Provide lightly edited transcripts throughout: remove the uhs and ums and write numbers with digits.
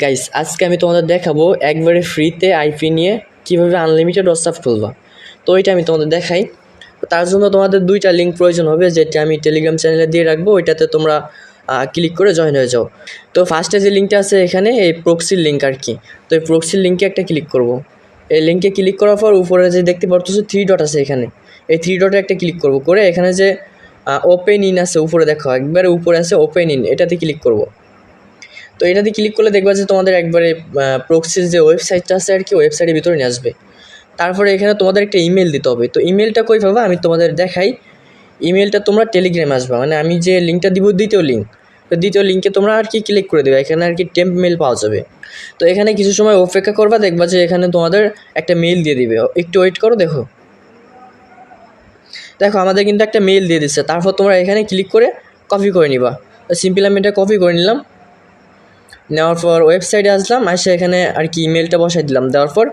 Guys, আজকে আমি তোমাদের দেখাবো একবারে ফ্রিতে আইপি নিয়ে কিভাবে আনলিমিটেড হোয়াটসঅ্যাপ খুলবা। তো ওইটা আমি তোমাদের দেখাই। তার জন্য তোমাদের দুইটা লিঙ্ক প্রয়োজন হবে, যেটা আমি টেলিগ্রাম চ্যানেলে দিয়ে রাখবো। ওইটাতে তোমরা ক্লিক করে জয়েন হয়ে যাও। তো ফার্স্টে যে লিঙ্কটা আছে এখানে, এই প্রক্সির লিঙ্ক আর কি। তো এই প্রক্সির লিঙ্কে একটা ক্লিক করব। এই লিঙ্কে ক্লিক করার পর উপরে যে দেখতে পাচ্ছ 3 ডট আছে এখানে, এই 3 ডটে একটা ক্লিক করব। করে এখানে যে ওপেন ইন আছে উপরে, দেখো একবারে উপরে আছে ওপেন ইন, এটাতে ক্লিক করব। তো এটাতে ক্লিক করলে দেখবা যে তোমাদের একবারে প্রক্সির যে ওয়েবসাইটটা আছে আর কি, ওয়েবসাইটের ভিতরে নিয়ে আসবে। তারপরে এখানে তোমাদের একটা ইমেল দিতে হবে। তো ইমেলটা কই পাবা আমি তোমাদের দেখাই। ইমেলটা তোমরা টেলিগ্রামে আসবা, মানে আমি যে লিঙ্কটা দিব দ্বিতীয় লিঙ্ক, তো দ্বিতীয় লিঙ্কে তোমরা আর কি ক্লিক করে দেবে। এখানে আর কি টেম্প মেল পাওয়া যাবে। তো এখানে কিছু সময় অপেক্ষা করবা, দেখবা যে এখানে তোমাদের একটা মেল দিয়ে দিবে। একটু ওয়েট করো, দেখো দেখো আমাদের কিন্তু একটা মেল দিয়ে দিচ্ছে। তারপর তোমরা এখানে ক্লিক করে কপি করে নিবা। সিম্পল আমি এটা কপি করে নিলাম। নেওয়ার পর ওয়েবসাইটে আসলাম, এসে এখানে আর কি ইমেলটা বসাই দিলাম। দেওয়ার পর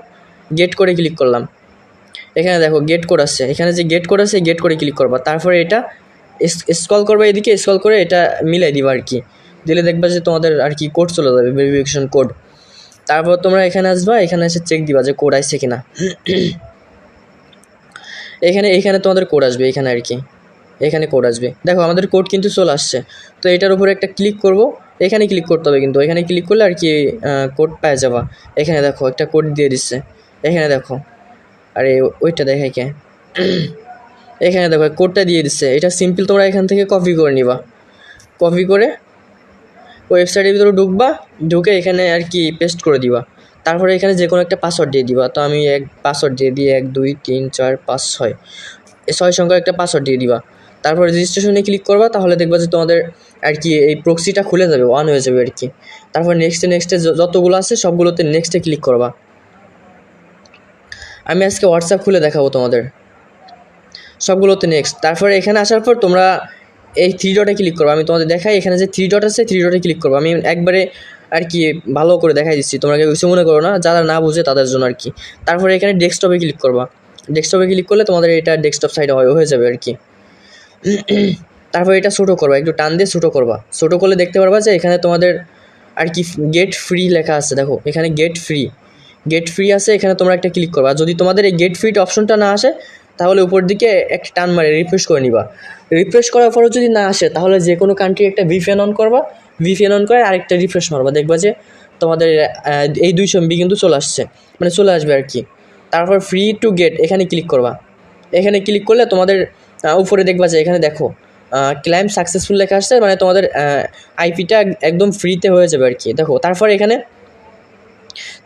গেট করে ক্লিক করলাম। এখানে দেখো গেট কোড আসছে, এখানে যে গেট কোড আছে গেট করে ক্লিক করবা। তারপরে এটা স্ক্রল করবা, এদিকে স্ক্রল করে এটা মিলাই দিবা আর কি। দিলে দেখবা যে তোমাদের আর কি কোড চলে যাবে, ভেরিফিকেশন কোড। তারপর তোমরা এখানে আসবা, এখানে এসে চেক দিবা যে কোড আসছে কিনা। এখানে তোমাদের কোড আসবে, এখানে আর কি এখানে কোড আসবে। দেখো আমাদের কোড কিন্তু চলে আসছে। তো এটার উপরে একটা ক্লিক করব, এখানে ক্লিক করতে হবে কিন্তু। এখানে ক্লিক করলে আর কি কোড পেয়ে যাবা। এখানে দেখো একটা কোড দিয়ে দিচ্ছে, এখানে দেখো। আরে ওইটা দেখাই কে, এখানে দেখো কোডটা দিয়ে দিচ্ছে। এটা সিম্পল তোমরা এখান থেকে কপি করে নিবা। কপি করে ওয়েবসাইটের ভিতরে ঢুকবা, ঢুকে এখানে আর কি পেস্ট করে দিবা। তারপরে এখানে যে কোনো একটা পাসওয়ার্ড দিয়ে দিবা। তো আমি এক পাসওয়ার্ড দিয়ে দিই 1 2 3 4 5 6, এই 6 সংখ্যার একটা পাসওয়ার্ড দিয়ে দিবা। তারপরে রেজিস্ট্রেশনে ক্লিক করবা, তাহলে দেখবা যে তোমাদের আর কি এই প্রক্সিটা খুলে যাবে, অন হয়ে যাবে আর কি। তারপর নেক্সটে যতগুলো আছে সবগুলোতে নেক্সটে ক্লিক করবা। আমি আজকে হোয়াটসঅ্যাপ খুলে দেখাবো তোমাদের সবগুলোতে নেক্সট। তারপরে এখানে আসার পর তোমরা এই 3 ডটে ক্লিক করবো। আমি তোমাদের দেখাই, এখানে যে 3 ডট আছে 3 ডটে ক্লিক করবো। আমি একবারে আর কি ভালো করে দেখাই দিচ্ছি, তোমরা কেউ কিছু মনে করো না, যারা না বুঝে তাদের জন্য আর কি। তারপরে এখানে ডেস্কটপে ক্লিক করবা। ডেস্কটপে ক্লিক করলে তোমাদের এটা ডেস্কটপ সাইডে হয়ে যাবে আর কি। তারপর এটা ছোটো করবা, একটু টান দিয়ে ছোটো করবা। ছোটো করলে দেখতে পারবা যে এখানে তোমাদের আর কি গেট ফ্রি লেখা আছে। দেখো এখানে গেট ফ্রি আছে, এখানে তোমরা একটা ক্লিক করবা। যদি তোমাদের এই গেট ফ্রিট অপশনটা না আসে, তাহলে উপর দিকে একটা টান মারে রিফ্রেশ করে নিবা। রিফ্রেশ করার পরও যদি না আসে, তাহলে যে কোনো কান্ট্রি একটা ভিপিএন অন করবা। ভিপিএন অন করে আরেকটা রিফ্রেশ মারবা, দেখবা যে তোমাদের এই 200 MB কিন্তু চলে আসছে, মানে চলে আসবে আর কি। তারপর ফ্রি টু গেট এখানে ক্লিক করবা। এখানে ক্লিক করলে তোমাদের উপরে দেখবা যে এখানে দেখো ক্লাইম সাকসেসফুল লেখা আসছে, মানে তোমাদের আইপিটা একদম ফ্রিতে হয়ে যাবে আর কি। দেখো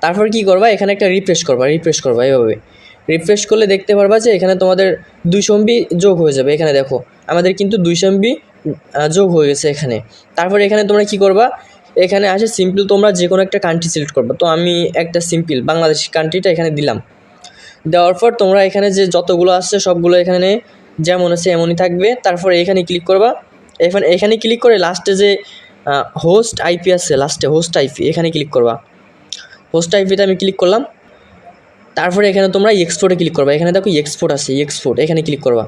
তারপর কী করবা, এখানে একটা রিফ্রেশ করবা এইভাবে। রিফ্রেশ করলে দেখতে পারবা যে এখানে তোমাদের 200 MB যোগ হয়ে যাবে। এখানে দেখো আমাদের কিন্তু 200 MB যোগ হয়ে গেছে এখানে। তারপর এখানে তোমরা কী করবা, এখানে আসে সিম্পল তোমরা যে কোনো একটা কান্ট্রি সিলেক্ট করবা। তো আমি একটা সিম্পল বাংলাদেশ কান্ট্রিটা এখানে দিলাম। দেওয়ার পর তোমরা এখানে যে যতগুলো আসছে সবগুলো এখানে যেমন আছে এমনই থাকবে। তারপরে এখানে ক্লিক করবা। এখানে ক্লিক করে লাস্টে যে হোস্ট আইপি আছে, লাস্টে হোস্ট আইপি এখানে ক্লিক করবা। হোস্ট আইপিতে আমি ক্লিক করলাম। তারপরে এখানে তোমরা এক্সপোর্টে ক্লিক করবা। এখানে দেখো এক্সপোর্ট আছে, এক্সপোর্ট এখানে ক্লিক করবা।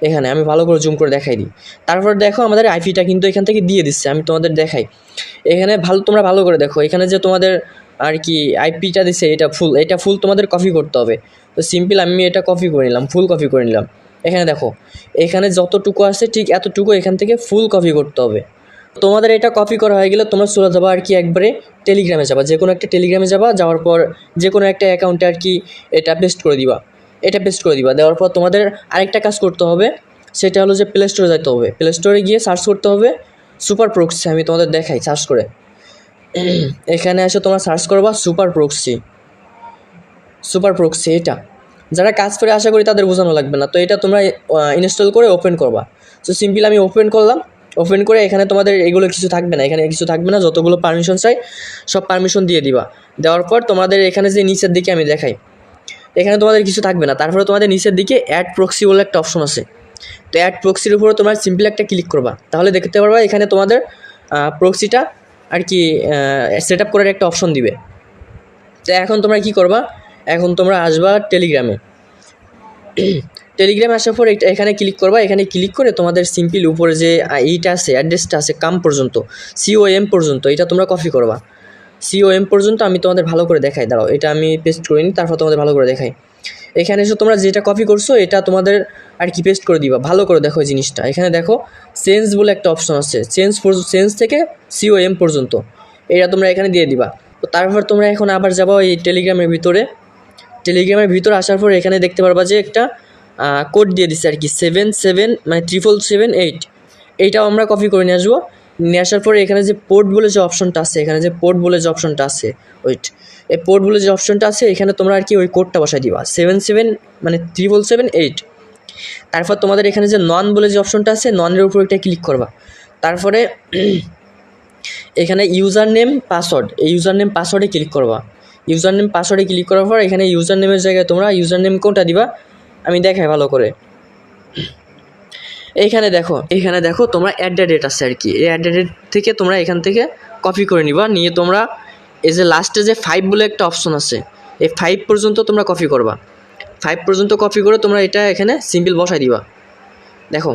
এখানে আমি ভালো করে জুম করে দেখাই দিই। তারপর দেখো আমাদের আইপিটা কিন্তু এখান থেকে দিয়ে দিচ্ছে, আমি তোমাদের দেখাই। এখানে তোমরা ভালো করে দেখো, এখানে যে তোমাদের আর কি আইপিটা দিচ্ছে এটা ফুল তোমাদের কপি করতে হবে। তো সিম্পল আমি এটা কপি করে নিলাম, ফুল কপি করে নিলাম। এখানে দেখো এখানে যতটুকু আছে ঠিক এতটুকু এখান থেকে ফুল কপি করতে হবে। তোমাদের এটা কপি করা হয়ে গেলে তোমরা চলে যাবা আর কি একবারে টেলিগ্রামে যাবা, যে কোনো একটা টেলিগ্রামে যাবা। যাওয়ার পর যে কোনো একটা অ্যাকাউন্টে আর কি এটা পেস্ট করে দিবা। দেওয়ার পর তোমাদের আরেকটা কাজ করতে হবে, সেটা হলো যে প্লে স্টোরে যেতে হবে। প্লে স্টোরে গিয়ে সার্চ করতে হবে সুপার প্রক্সি। আমি তোমাদের দেখাই সার্চ করে। এখানে এসে তোমরা সার্চ করবা সুপার প্রক্সি। এটা যারা কাজ করে আশা করি তাদের বোঝানো লাগবে না। তো এটা তোমরা ইনস্টল করে ওপেন করবা। সো সিম্পল আমি ওপেন করলাম। ওপেন করে এখানে তোমাদের এগুলো কিছু থাকবে না, যতগুলো পারমিশন চাই সব পারমিশন দিয়ে দিবা। দেওয়ার পর তোমাদের এখানে যে নিচের দিকে আমি দেখাই, এখানে তোমাদের কিছু থাকবে না। তারপরে তোমাদের নিচের দিকে অ্যাড প্রক্সি বলে একটা অপশন আছে। তো অ্যাড প্রক্সির উপরে তোমরা সিম্পল একটা ক্লিক করবা, তাহলে দেখতে পারবা এখানে তোমাদের প্রক্সিটা আর কি সেট আপ করার একটা অপশন দিবে। তো এখন তোমরা কী করবা, এখন তোমরা আসবা টেলিগ্রামে আসার পর এখানে ক্লিক করবা। এখানে ক্লিক করে তোমাদের সিম্পল উপরে যে এইটা আছে অ্যাড্রেসটা আছে COM পর্যন্ত, এটা তোমরা কপি করবা। COM পর্যন্ত আমি তোমাদের ভালো করে দেখাই। দাঁড়াও, এটা আমি পেস্ট করে নিই, তারপর তোমাদের ভালো করে দেখাই। এখানে এসে তোমরা যেটা কপি করছো এটা তোমাদের আর কি পেস্ট করে দিবা। ভালো করে দেখো এই জিনিসটা। এখানে দেখো চেঞ্জ বলে একটা অপশন আছে, চেঞ্জ থেকে COM পর্যন্ত, এটা তোমরা এখানে দিয়ে দিবা। তো তারপর তোমরা এখন আবার যাবো এই টেলিগ্রামের ভিতরে আসার পর এখানে দেখতে পারবা যে একটা কোড দিয়ে দিচ্ছে আর কি, 77 মানে 7778। এইটাও আমরা কপি করে নিয়ে আসবো। নিয়ে আসার পরে এখানে যে পোর্ট বলে যে অপশনটা আছে, ওয়েট, এই পোর্ট বলে যে অপশনটা আছে এখানে তোমরা আর কি ওই কোডটা বসাই দিবা, 77 মানে 7778। তারপর তোমাদের এখানে যে নন বলে যে অপশনটা আছে, ননের উপর একটা ক্লিক করবা। তারপরে এখানে ইউজার নেম পাসওয়ার্ডে ক্লিক করবা। ক্লিক করার পর এখানে ইউজার নেমের জায়গায় তোমরা ইউজার নেম কোনটা দিবা আমি দেখাই ভালো করে। এইখানে দেখো তোমরা @@ আছে আর কি, এই @@ থেকে তোমরা এখান থেকে কপি করে নিবা। নিয়ে তোমরা এই যে লাস্টে যে 5 বলে একটা অপশন আছে, এই 5 পর্যন্ত তোমরা কপি করবা। 5 পর্যন্ত কপি করে তোমরা এটা এখানে সিম্পল বসাই দিবা। দেখো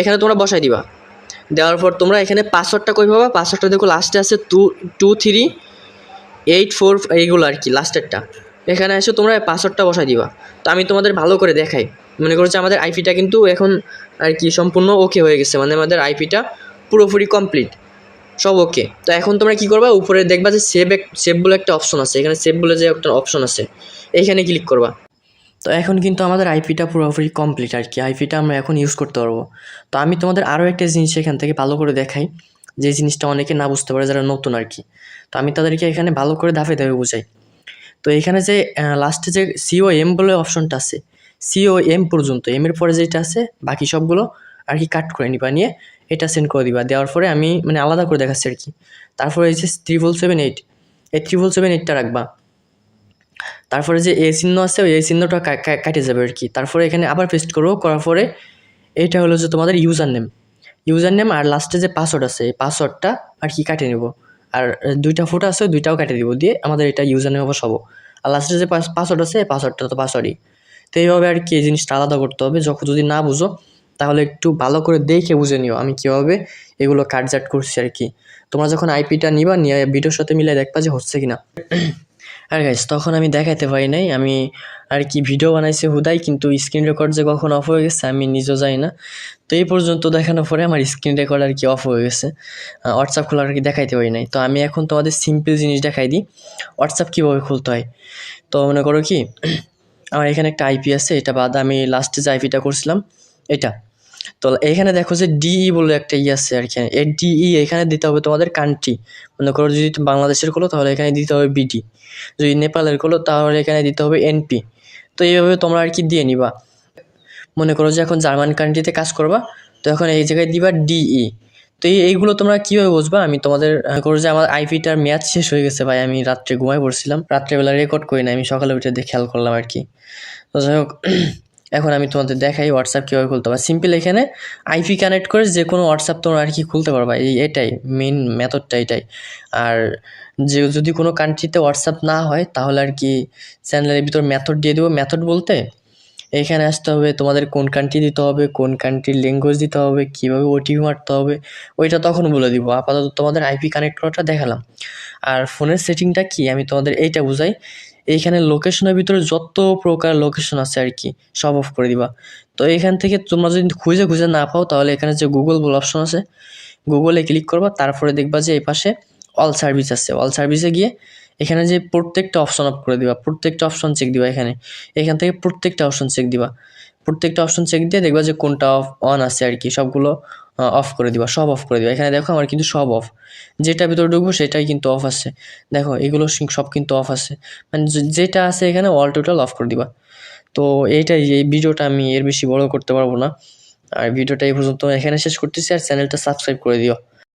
এখানে তোমরা বসাই দিবা। দেওয়ার পর তোমরা এখানে পাসওয়ার্ডটা কই পাবা, পাসওয়ার্ডটা দেখো লাস্টে আছে 22384 এইগুলো আর কি লাস্টেরটা। এখানে এসে তোমরা পাসওয়ার্ডটা বসাই দিবা। তো আমি তোমাদের ভালো করে দেখাই। মনে করো যে আমাদের আইপিটা কিন্তু এখন আর কি সম্পূর্ণ ওকে হয়ে গেছে, মানে আমাদের আইপিটা পুরোপুরি কমপ্লিট, সব ওকে। তো এখন তোমরা কী করবা, উপরে দেখবা যে সেভ বলে একটা অপশন আছে, এখানে সেভ বলে যে একটা অপশন আছে এইখানে ক্লিক করবা। তো এখন কিন্তু আমাদের আইপিটা পুরোপুরি কমপ্লিট আর কি, আইপিটা আমরা এখন ইউজ করতে পারবো। তো আমি তোমাদের আরও একটা জিনিস এখান থেকে ভালো করে দেখাই, যে জিনিসটা অনেকে না বুঝতে পারে যারা নতুন আর কি। তো আমি তাদেরকে এখানে ভালো করে ধাপে বোঝাই। তো এখানে যে লাস্টে যে COM বলে অপশনটা আছে, COM পর্যন্ত, এর পরে যেটা আছে বাকি সবগুলো আর কি কাট করে নিবা, নিয়ে এটা সেন্ড করে দিবা। দেওয়ার পরে আমি মানে আলাদা করে দেখাচ্ছি আর কি। তারপরে এই যে 7778, এই 7778টা রাখবা। তারপরে যে এ চিহ্ন আছে ওই এই চিহ্নটা কাটে যাবে আর কি। তারপরে এখানে আবার পেস্ট করবো, করার পরে এইটা হলো যে তোমাদের ইউজার নেম আর লাস্টে যে পাসওয়ার্ড আছে এই পাসওয়ার্ডটা আর কি কাটে নেব। আর দুইটা ফটো আছে দুইটাও কাটে দিব, দিয়ে আমাদের এটা ইউজার নেম বসাবো। আর লাস্টে যে পাসওয়ার্ড আছে এই পাসওয়ার্ডটা তো পাসওয়ার্ডই। তো এইভাবে আর কি এই জিনিসটা আলাদা করতে হবে। যখন যদি না বুঝো তাহলে একটু ভালো করে দেখে বুঝে নিও আমি কীভাবে এগুলো কাটজাট করছি আর কি। তোমরা যখন আইপিটা নিবা নিয়ে ভিডিওর সাথে মিলে দেখবা যে হচ্ছে কিনা। আর গাইস তখন আমি দেখাইতে পারি নাই, আমি আর কি ভিডিও বানাইছি হুদাই, কিন্তু স্ক্রিন রেকর্ড যে কখন অফ হয়ে গেছে আমি নিজেও জানি না। তো এই পর্যন্ত দেখানোর পরে আমার স্ক্রিন রেকর্ড আর কি অফ হয়ে গেছে, হোয়াটসঅ্যাপ খোলা আর কি দেখাইতে পারি নাই। তো আমি এখন তোমাদের সিম্পল জিনিস দেখাই দিই হোয়াটসঅ্যাপ কীভাবে খুলতে হয়। তো মনে করো কি আমার এখানে একটা আইপি আছে, এটা বাদ আমি লাস্টে যে আইপিটা করছিলাম এটা। তো এখানে দেখো যে DE বলে একটা আছে আর কি, এই DE এখানে দিতে হবে তোমাদের কান্ট্রি। মনে করো যদি বাংলাদেশের খোলো তাহলে এখানে দিতে হবে BD, যদি নেপালের খোলো তাহলে এখানে দিতে হবে NP। তো এইভাবে তোমরা আর কি দিয়ে নিবা। মনে করো যে এখন জার্মান কান্ট্রিতে কাজ করবা, তো এখন এই জায়গায় দিবা DE। তো এইগুলো তোমরা কীভাবে বুঝবা, আমি তোমাদের করো যে আমার আইপিটার ম্যাচ শেষ হয়ে গেছে ভাই, আমি রাত্রে ঘুমাই পড়ছিলাম, রাত্রেবেলা রেকর্ড করি না, আমি সকালে উঠে দিয়ে খেয়াল করলাম আর কি। তো যাই হোক এখন আমি তোমাদের দেখাই হোয়াটসঅ্যাপ কীভাবে খুলতে পারবা। সিম্পল এখানে আইপি কানেক্ট করে যে কোনো হোয়াটসঅ্যাপ তোমরা আর কি খুলতে পারবা, এটাই মেইন মেথডটা এটাই। আর যে যদি কোনো কান্ট্রিতে হোয়াটসঅ্যাপ না হয় তাহলে আর কি চ্যানেলের ভিতর মেথড দিয়ে দেবো। মেথড বলতে এইখানে আসতে হবে, তোমাদের কোন কান্ট্রি দিতে হবে, কোন কান্ট্রির ল্যাঙ্গুয়েজ দিতে হবে, কীভাবে OTP মারতে হবে ওইটা তখন বলে দিব। আপাতত তোমাদের আইপি কানেক্ট করাটা দেখালাম। আর ফোনের সেটিংটা কি আমি তোমাদের এইটা বুঝাই। এইখানে লোকেশনের ভিতরে যত প্রকার লোকেশন আছে আর কি সব অফ করে দিবা। তো এখান থেকে তোমরা যদি খুঁজে না পাও তাহলে এখানে যে গুগল বলে অপশন আছে গুগলে ক্লিক করবা, তারপরে দেখবা যে এই পাশে অল সার্ভিস আছে, অল সার্ভিসে গিয়ে এখানে যে প্রত্যেকটা অপশন অফ করে দিবা, প্রত্যেকটা অপশন চেক দিবা। এখান থেকে প্রত্যেকটা অপশন চেক দিবা, প্রত্যেকটা অপশন চেক দিয়ে দেখবা যে কোনটা অন আছে আর কি, সবগুলো অফ করে দিবা, সব অফ করে দিবা। এখানে দেখো আমার কিন্তু সব অফ, যেটা ভিতরে ঢুকবো সেটাই কিন্তু অফ আছে। দেখো এগুলো সব কিন্তু অফ আছে, মানে যেটা আছে এখানে অল টোটাল অফ করে দিবা। তো এইটাই, এই ভিডিওটা আমি এর বেশি বড় করতে পারবো না, আর ভিডিওটা এই পর্যন্ত এখানে শেষ করতেছি। আর চ্যানেলটা সাবস্ক্রাইব করে দিও।